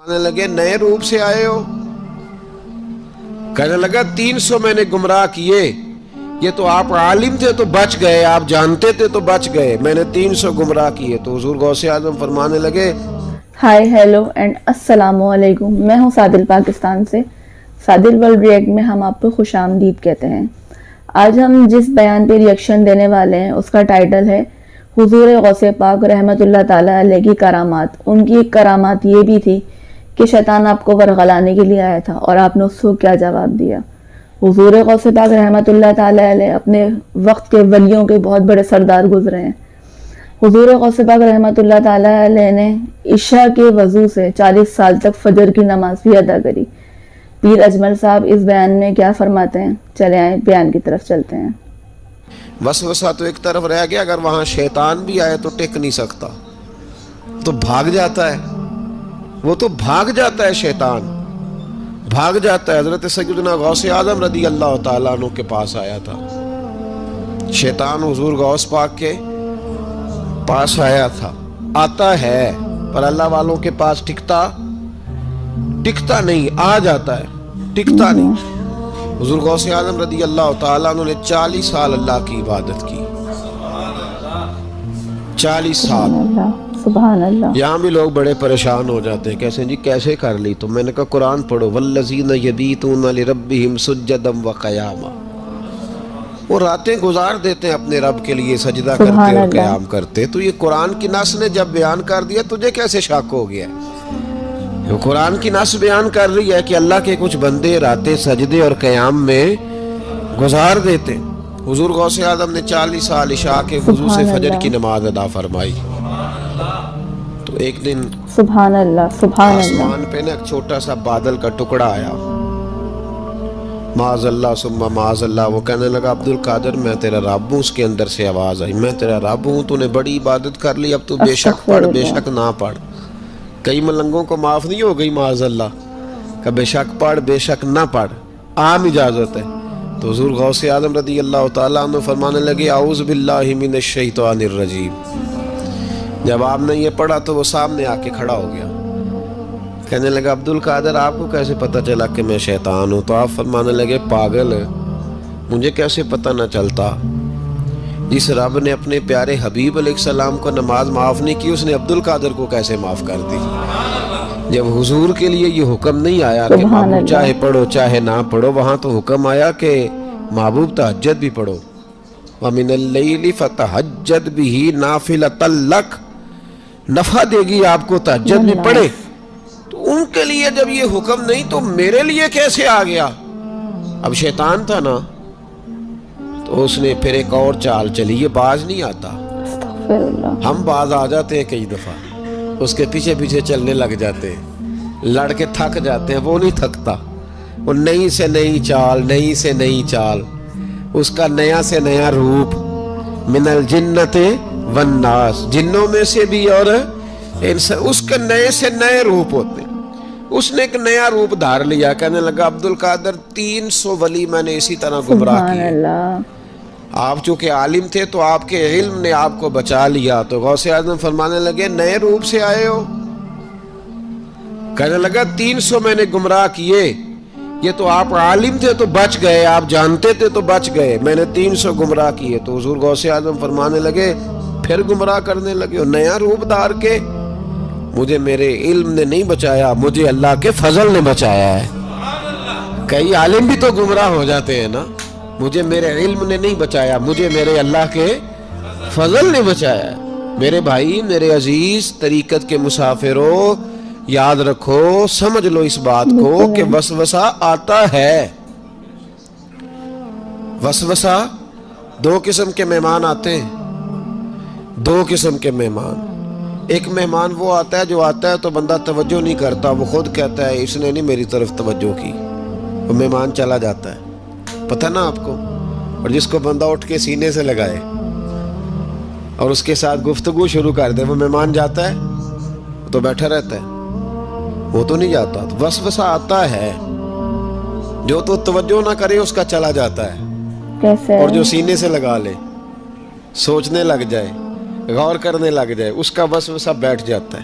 آنے لگے نئے روپ سے آئے ہو؟ کہنے لگا 300 میں نے گمراہ کیے، یہ تو آپ عالم تھے تو بچ گئے، آپ جانتے تھے تو بچ گئے، میں نے 300 گمراہ کیے۔ تو حضور غوث اعظم فرمانے لگے ہائی ہیلو اینڈ السلام علیکم، میں ہوں سادل پاکستان سے۔ سادل ورلڈ ریئیکٹ میں ہم آپ کو خوش آمدید کہتے ہیں۔ آج ہم جس بیان پہ ریئیکشن دینے والے ہیں اس کا ٹائٹل ہے حضور غوث پاک رحمت اللہ تعالیٰ علیہ کی کرامات۔ ان کی ایک کرامات یہ بھی تھی کہ شیطان آپ کو ورغلانے کے لیے آیا تھا اور آپ نے اس کو کیا جواب دیا۔ حضور غوث پاک رحمت اللہ تعالیٰ علیہ اپنے وقت کے ولیوں کے بہت بڑے سردار گزرے ہیں۔ حضور غوث پاک رحمت اللہ تعالیٰ علیہ نے عشاء کے وضو سے 40 سال تک فجر کی نماز بھی ادا کری۔ پیر اجمل صاحب اس بیان میں کیا فرماتے ہیں؟ چلے آئیں بیان کی طرف چلتے ہیں۔ وسوسہ تو ایک طرف رہ گیا، اگر وہاں شیطان بھی آئے تو ٹک نہیں سکتا، تو بھاگ جاتا ہے، وہ تو بھاگ جاتا ہے، شیطان بھاگ جاتا ہے۔ حضرت سیدنا غوث اعظم رضی اللہ تعالیٰ عنہ کے پاس آیا تھا، شیطان حضور غوث پاک کے پاس آیا تھا، آتا ہے پر اللہ والوں کے پاس ٹکتا نہیں، آ جاتا ہے، ٹکتا نہیں۔ حضور غوث اعظم رضی اللہ تعالیٰ عنہ نے 40 سال اللہ کی عبادت کی، 40 سال۔ سبحان اللہ۔ یہاں بھی لوگ بڑے پریشان ہو جاتے ہیں، کیسے جی کیسے کر لی؟ تو میں نے کہا قرآن پڑھو، والذین یبیتون لربہم سجدا وقیاما، وہ راتیں گزار دیتے ہیں اپنے رب کے لیے سجدہ کرتے اور قیام کرتے۔ تو یہ قرآن کی نص نے جب بیان کر دیا، تجھے کیسے شک ہو گیا؟ قرآن کی نص بیان کر رہی ہے کہ اللہ کے کچھ بندے راتیں سجدے اور قیام میں گزار دیتے۔ حضور غوث اعظم نے 40 سال عشاء کے وضو سے فجر کی نماز ادا فرمائی۔ تو ایک دن سبحان اللہ، سبحان اللہ، آسمان پہ نا ایک چھوٹا سا بادل کا ٹکڑا آیا، معاذ اللہ ثم معاذ اللہ۔ وہ کہنے لگا عبد القادر میں تیرا رب ہوں۔ اس کے اندر سے آواز آئی، میں تیرا رب ہوں، تو نے بڑی عبادت کر لی، اب تو بے شک پڑھ بے شک نہ پڑھ۔ کئی ملنگوں کو معاف نہیں ہو گئی معاذ اللہ کہ بے شک پڑھ بے شک نہ پڑھ، عام اجازت ہے۔ تو حضور غوث اعظم رضی اللہ تعالیٰ عنہ فرمانے لگے اعوذ باللہ من الشیطان الرجیم۔ جب آپ نے یہ پڑھا تو وہ سامنے آ کے کھڑا ہو گیا، کہنے لگا عبد القادر آپ کو کیسے پتہ چلا کہ میں شیطان ہوں؟ تو آپ فرمانے لگے پاگل، مجھے کیسے پتہ نہ چلتا؟ جس رب نے اپنے پیارے حبیب علیہ السلام کو نماز معاف نہیں کی، اس نے عبد القادر کو کیسے معاف کر دی؟ جب حضور کے لیے یہ حکم نہیں آیا کہ محبوب چاہے پڑھو چاہے نہ پڑھو، وہاں تو حکم آیا کہ محبوب تہجد بھی پڑھو، وَمِنَ اللَّيْلِ فَتَہَجَّدْ بِهِ نَافِلَةً لَكَ، نفع دے گی آپ کو، تہجد بھی پڑھے۔ تو ان کے لیے جب یہ حکم نہیں تو میرے لیے کیسے آ گیا؟ اب شیطان تھا نا، تو اس نے پھر ایک اور چال چلی، یہ باز نہیں آتا، ہم باز آ جاتے ہیں کئی دفعہ، اس کے پیچھے پیچھے چلنے لگ جاتے ہیں، لڑ کے تھک جاتے ہیں، وہ نہیں تھکتا، وہ نئی سے نئی چال، نئی سے نئی چال، اس کا نیا سے نیا روپ، من الجنت والناس، جنوں میں سے بھی اور اس کے نئے سے نئے روپ ہوتے ہیں۔ اس نے ایک نیا روپ دھار لیا، کہنے لگا عبد القادر 300 ولی میں نے اسی طرح گمراہ کیے، آپ چونکہ عالم تھے تو آپ کے علم نے آپ کو بچا لیا۔ تو غوث اعظم فرمانے لگے نئے روپ سے آئے ہو؟ کہنے لگا 300 میں نے گمراہ کیے، یہ تو آپ عالم تھے تو بچ گئے، آپ جانتے تھے تو بچ گئے، میں نے 300 گمراہ کیے۔ تو حضور غوث اعظم فرمانے لگے پھر گمراہ کرنے لگے ہو نیا روپ دھار کے؟ مجھے میرے علم نے نہیں بچایا، مجھے اللہ کے فضل نے بچایا ہے۔ کئی عالم بھی تو گمراہ ہو جاتے ہیں نا، مجھے میرے علم نے نہیں بچایا، مجھے میرے اللہ کے فضل نے بچایا ہے۔ میرے بھائی، میرے عزیز طریقت کے مسافروں، یاد رکھو، سمجھ لو اس بات کو کہ وسوسہ آتا ہے۔ وسوسہ، دو قسم کے مہمان آتے ہیں، دو قسم کے مہمان۔ ایک مہمان وہ آتا ہے جو آتا ہے تو بندہ توجہ نہیں کرتا، وہ خود کہتا ہے اس نے نہیں میری طرف توجہ کی، وہ مہمان چلا جاتا ہے، پتہ نا آپ کو۔ اور جس کو بندہ اٹھ کے سینے سے لگائے اور اس کے ساتھ گفتگو شروع کر دے، وہ مہمان جاتا ہے تو بیٹھا رہتا ہے، وہ تو نہیں جاتا۔ تو وسوسہ آتا ہے، جو تو توجہ نہ کرے اس کا چلا جاتا ہے، اور جو سینے سے لگا لے، سوچنے لگ جائے، غور کرنے لگ جائے، اس کا وسوسہ بیٹھ جاتا ہے۔